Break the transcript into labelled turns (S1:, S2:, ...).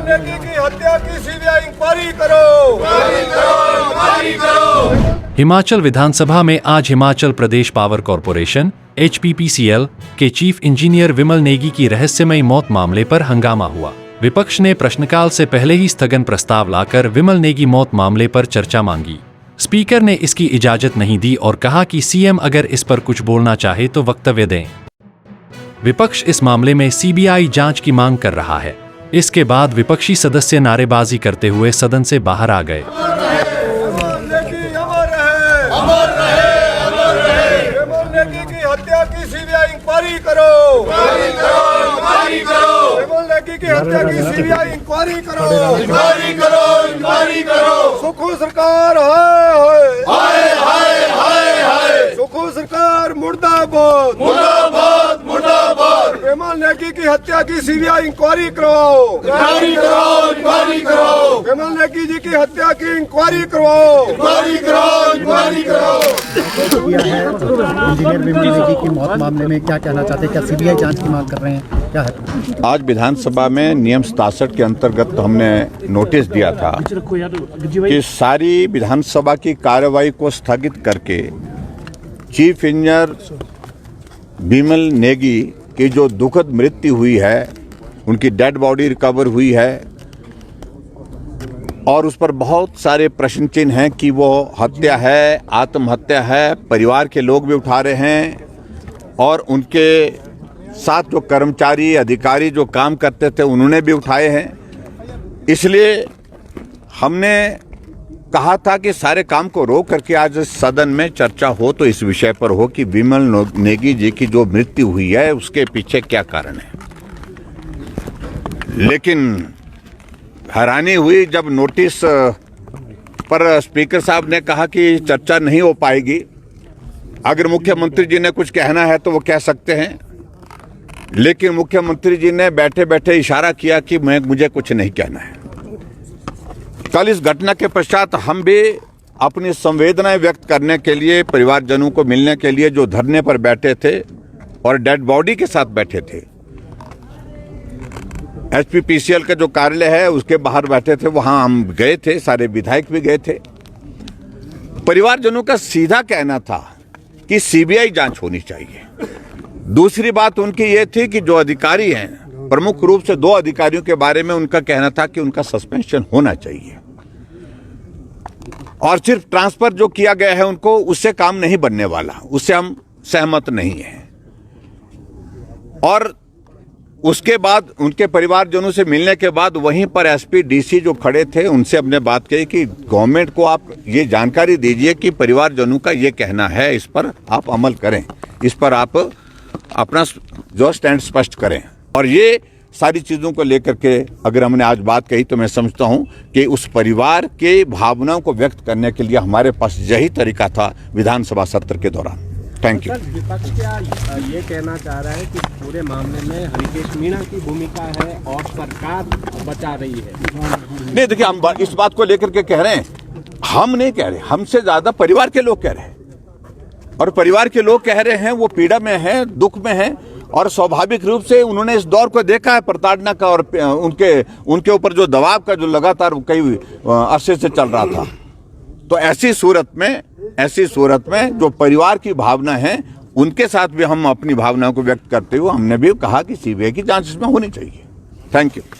S1: नेगी की हत्या की सीबीआई इंक्वायरी करो।
S2: हिमाचल विधानसभा में आज Himachal Pradesh power corporation HPPCL के चीफ इंजीनियर विमल नेगी की रहस्यमयी मौत मामले पर हंगामा हुआ। विपक्ष ने प्रश्नकाल से पहले ही स्थगन प्रस्ताव लाकर विमल नेगी मौत मामले पर चर्चा मांगी। स्पीकर ने इसकी इजाजत नहीं दी और कहा कि सीएम अगर इस पर कुछ बोलना चाहे तो वक्तव्य दें। विपक्ष इस मामले में सीबीआई जांच की मांग कर रहा है। इसके बाद विपक्षी सदस्य नारेबाजी करते हुए सदन से बाहर आ गए।
S1: हत्या की सीबीआई इंक्वायरी करो। विमल नेगी की हत्या की सीबीआई इंक्वायरी करो। सुखू सरकार हाय सुखू सरकार मुर्दाबाद। विमल नेगी की हत्या की सीबीआई इंक्वायरी करवाओ। विमल नेगी जी की हत्या की इंक्वायरी करवाओ।
S3: इंजीनियर विमल नेगी की मौत मामले में क्या कहना चाहते हैं? क्या सीबीआई जांच की मांग कर रहे हैं? क्या है?
S4: आज विधानसभा में नियम 67 के अंतर्गत हमने नोटिस दिया था कि सारी विधानसभा की कार्यवाही को स्थगित करके चीफ इंजीनियर विमल नेगी की जो दुखद मृत्यु हुई है, उनकी डेड बॉडी रिकवर हुई है और उस पर बहुत सारे प्रश्न चिन्ह हैं कि वो हत्या है, आत्महत्या है। परिवार के लोग भी उठा रहे हैं और उनके साथ जो कर्मचारी अधिकारी जो काम करते थे उन्होंने भी उठाए हैं। इसलिए हमने कहा था कि सारे काम को रोक करके आज सदन में चर्चा हो तो इस विषय पर हो कि विमल नेगी जी की जो मृत्यु हुई है उसके पीछे क्या कारण है। लेकिन हैरानी हुई जब नोटिस पर स्पीकर साहब ने कहा कि चर्चा नहीं हो पाएगी। अगर मुख्यमंत्री जी ने कुछ कहना है तो वो कह सकते हैं, लेकिन मुख्यमंत्री जी ने बैठे बैठे इशारा किया कि मुझे कुछ नहीं कहना है। कल इस घटना के पश्चात हम भी अपनी संवेदनाएं व्यक्त करने के लिए, परिवारजनों को मिलने के लिए जो धरने पर बैठे थे और डेड बॉडी के साथ बैठे थे, HPPCL का जो कार्यालय है उसके बाहर बैठे थे, वहां हम गए थे, सारे विधायक भी गए थे। परिवारजनों का सीधा कहना था कि सीबीआई जांच होनी चाहिए। दूसरी बात उनकी ये थी कि जो अधिकारी हैं, प्रमुख रूप से 2 अधिकारियों के बारे में उनका कहना था कि उनका सस्पेंशन होना चाहिए और सिर्फ ट्रांसफर जो किया गया है उनको, उससे काम नहीं बनने वाला, उससे हम सहमत नहीं हैं। और उसके बाद उनके परिवारजनों से मिलने के बाद वहीं पर SP DC जो खड़े थे उनसे हमने बात कही कि गवर्नमेंट को आप ये जानकारी दीजिए कि परिवारजनों का ये कहना है, इस पर आप अमल करें, इस पर आप अपना जो स्टैंड स्पष्ट करें। और ये सारी चीज़ों को लेकर के अगर हमने आज बात कही तो मैं समझता हूं कि उस परिवार के भावनाओं को व्यक्त करने के लिए हमारे पास यही तरीका था विधानसभा सत्र के दौरान। Thank you.
S5: विपक्ष क्या ये कहना चाह रहा है कि पूरे मामले में हरिकेश मीणा की भूमिका है और सरकार बचा रही है?
S4: नहीं, देखिए, हम इस बात को लेकर के कह रहे हैं, हम नहीं कह रहे, हमसे ज्यादा परिवार के लोग कह रहे हैं। और परिवार के लोग कह रहे हैं, वो पीड़ा में हैं, दुख में हैं और स्वाभाविक रूप से उन्होंने इस दौर को देखा है प्रताड़ना का और उनके ऊपर जो दबाव का जो लगातार कई अरसे से चल रहा था। तो ऐसी सूरत में जो परिवार की भावना है उनके साथ भी हम अपनी भावनाओं को व्यक्त करते हुए हमने भी कहा कि सीबीआई की जांच इसमें होनी चाहिए। Thank you.